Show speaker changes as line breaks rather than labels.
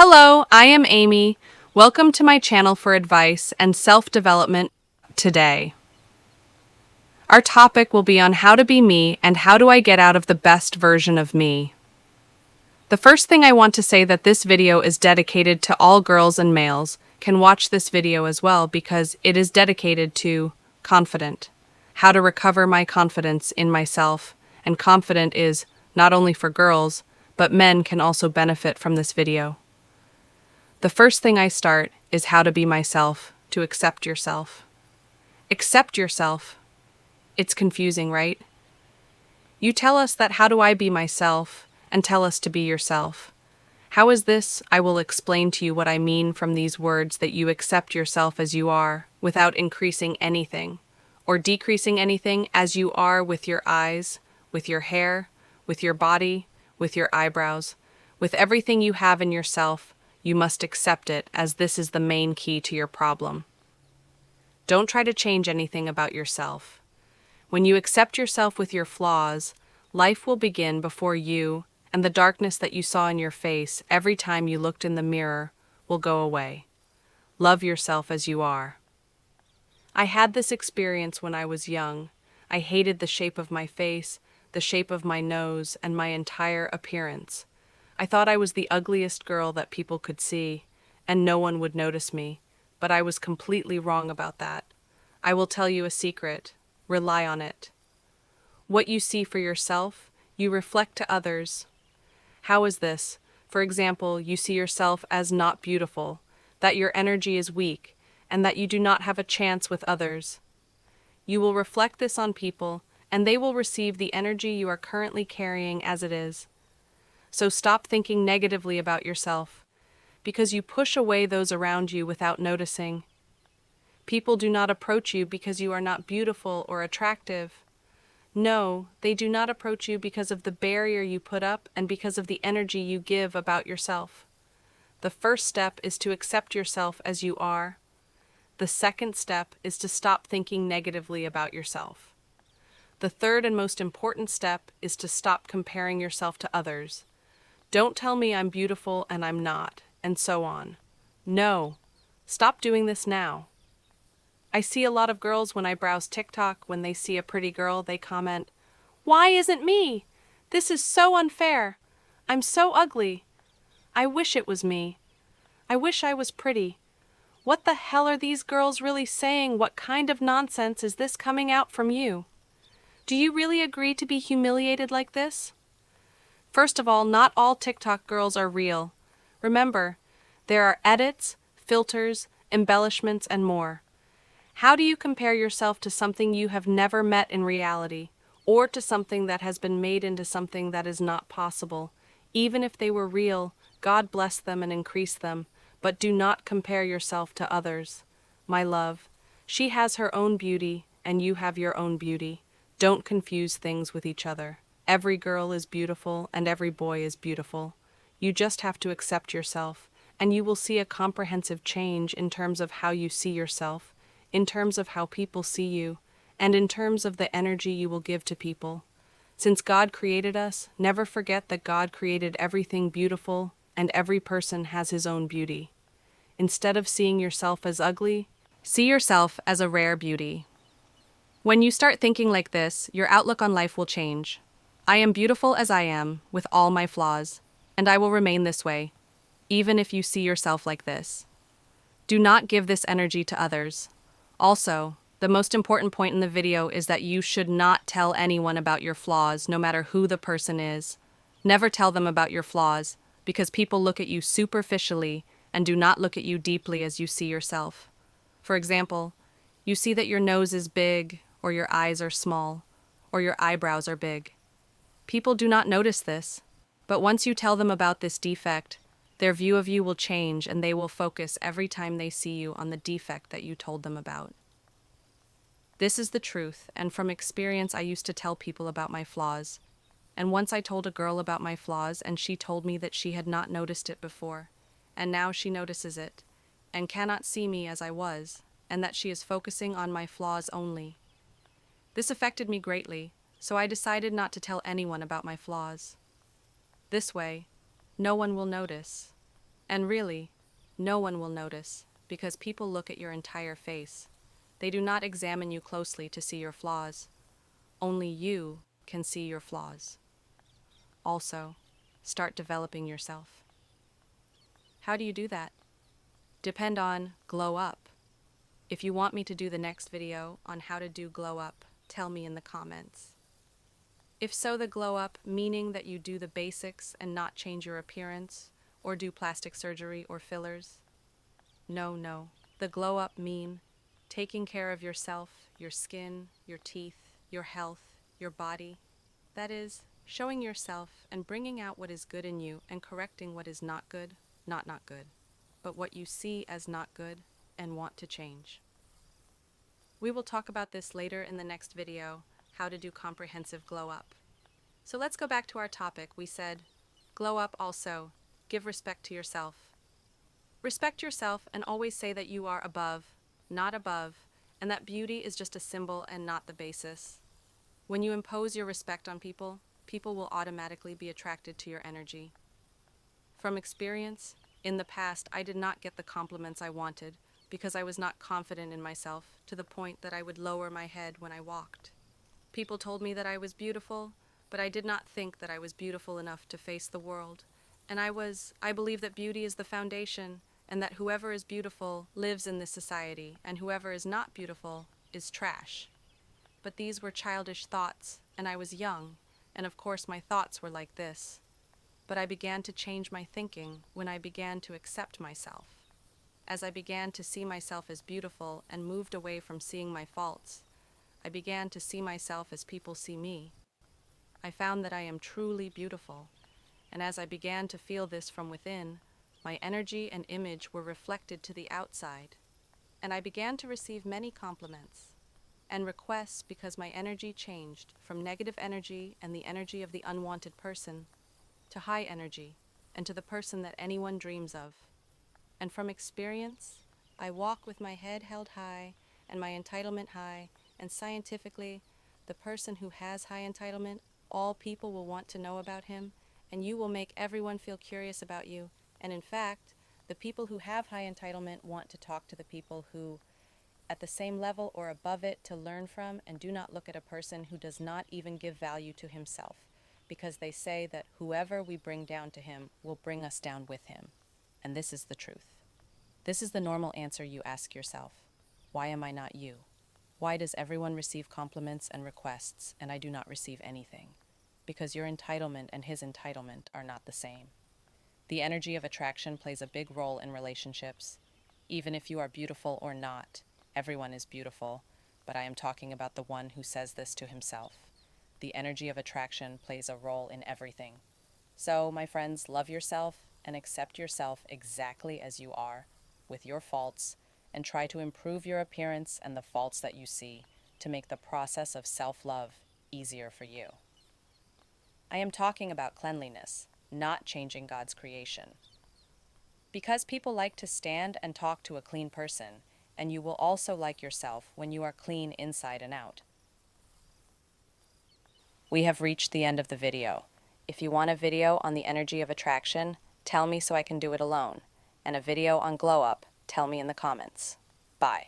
Hello, I am Amy. Welcome to my channel for advice and self-development today. Our topic will be on how to be me and how do I get out of the best version of me. The first thing I want to say that this video is dedicated to all girls and males can watch this video as well because it is dedicated to confident, how to recover my confidence in myself, and confident is not only for girls, but men can also benefit from this video. The first thing I start is how to be myself, to accept yourself. Accept yourself. It's confusing, right? You tell us that how do I be myself, and tell us to be yourself. How is this? I will explain to you what I mean from these words that you accept yourself as you are, without increasing anything, or decreasing anything as you are with your eyes, with your hair, with your body, with your eyebrows, with everything you have in yourself. You must accept it, as this is the main key to your problem. Don't try to change anything about yourself. When you accept yourself with your flaws, life will begin before you, and the darkness that you saw in your face every time you looked in the mirror will go away. Love yourself as you are. I had this experience when I was young. I hated the shape of my face, the shape of my nose, and my entire appearance. I thought I was the ugliest girl that people could see, and no one would notice me, but I was completely wrong about that. I will tell you a secret. Rely on it. What you see for yourself, you reflect to others. How is this? For example, you see yourself as not beautiful, that your energy is weak, and that you do not have a chance with others. You will reflect this on people, and they will receive the energy you are currently carrying as it is. So stop thinking negatively about yourself, because you push away those around you without noticing. People do not approach you because you are not beautiful or attractive. No, they do not approach you because of the barrier you put up and because of the energy you give about yourself. The first step is to accept yourself as you are. The second step is to stop thinking negatively about yourself. The third and most important step is to stop comparing yourself to others. Don't tell me I'm beautiful and I'm not, and so on. No, stop doing this now. I see a lot of girls when I browse TikTok, when they see a pretty girl, they comment, "Why isn't me? This is so unfair. I'm so ugly. I wish it was me. I wish I was pretty. What the hell are these girls really saying? What kind of nonsense is this coming out from you? Do you really agree to be humiliated like this?" First of all, not all TikTok girls are real. Remember, there are edits, filters, embellishments, and more. How do you compare yourself to something you have never met in reality, or to something that has been made into something that is not possible? Even if they were real, God bless them and increase them, but do not compare yourself to others. My love, she has her own beauty, and you have your own beauty. Don't confuse things with each other. Every girl is beautiful and every boy is beautiful. You just have to accept yourself, and you will see a comprehensive change in terms of how you see yourself, in terms of how people see you, and in terms of the energy you will give to people. Since God created us, never forget that God created everything beautiful and every person has his own beauty. Instead of seeing yourself as ugly, see yourself as a rare beauty. When you start thinking like this, your outlook on life will change. I am beautiful as I am, with all my flaws, and I will remain this way, even if you see yourself like this. Do not give this energy to others. Also, the most important point in the video is that you should not tell anyone about your flaws, no matter who the person is. Never tell them about your flaws, because people look at you superficially and do not look at you deeply as you see yourself. For example, you see that your nose is big, or your eyes are small, or your eyebrows are big. People do not notice this, but once you tell them about this defect, their view of you will change and they will focus every time they see you on the defect that you told them about. This is the truth, and from experience I used to tell people about my flaws. And once I told a girl about my flaws and she told me that she had not noticed it before, and now she notices it, and cannot see me as I was, and that she is focusing on my flaws only. This affected me greatly, so I decided not to tell anyone about my flaws. This way, no one will notice, And really, no one will notice because people look at your entire face. They do not examine you closely to see your flaws. Only you can see your flaws. Also, start developing yourself. How do you do that? Depend on glow up. If you want me to do the next video on how to do glow up, tell me in the comments. If so, the glow up, meaning that you do the basics and not change your appearance, or do plastic surgery or fillers. No. The glow up mean taking care of yourself, your skin, your teeth, your health, your body. That is, showing yourself and bringing out what is good in you and correcting what is not good, not good, but what you see as not good and want to change. We will talk about this later in the next video, how to do comprehensive glow up. So let's go back to our topic. We said, glow up also, give respect to yourself. Respect yourself and always say that you are above, not above, and that beauty is just a symbol and not the basis. When you impose your respect on people, people will automatically be attracted to your energy. From experience, in the past, I did not get the compliments I wanted because I was not confident in myself to the point that I would lower my head when I walked. People told me that I was beautiful, but I did not think that I was beautiful enough to face the world. And I believe that beauty is the foundation, and that whoever is beautiful lives in this society, and whoever is not beautiful is trash. But these were childish thoughts, and I was young, and of course my thoughts were like this. But I began to change my thinking when I began to accept myself. As I began to see myself as beautiful and moved away from seeing my faults, I began to see myself as people see me. I found that I am truly beautiful, and as I began to feel this from within, my energy and image were reflected to the outside, and I began to receive many compliments and requests because my energy changed from negative energy and the energy of the unwanted person to high energy and to the person that anyone dreams of. And from experience, I walk with my head held high and my entitlement high, and scientifically, the person who has high entitlement, all people will want to know about him, and you will make everyone feel curious about you. And in fact, the people who have high entitlement want to talk to the people who, at the same level or above it, to learn from, and do not look at a person who does not even give value to himself, because they say that whoever we bring down to him will bring us down with him. And this is the truth. This is the normal answer you ask yourself. Why am I not you? Why does everyone receive compliments and requests, and I do not receive anything? Because your entitlement and his entitlement are not the same. The energy of attraction plays a big role in relationships. Even if you are beautiful or not, everyone is beautiful, but I am talking about the one who says this to himself. The energy of attraction plays a role in everything. So, my friends, love yourself and accept yourself exactly as you are, with your faults, and try to improve your appearance and the faults that you see to make the process of self-love easier for you. I am talking about cleanliness, not changing God's creation. Because people like to stand and talk to a clean person, and you will also like yourself when you are clean inside and out. We have reached the end of the video. If you want a video on the energy of attraction, tell me so I can do it alone. And a video on glow up, tell me in the comments. Bye.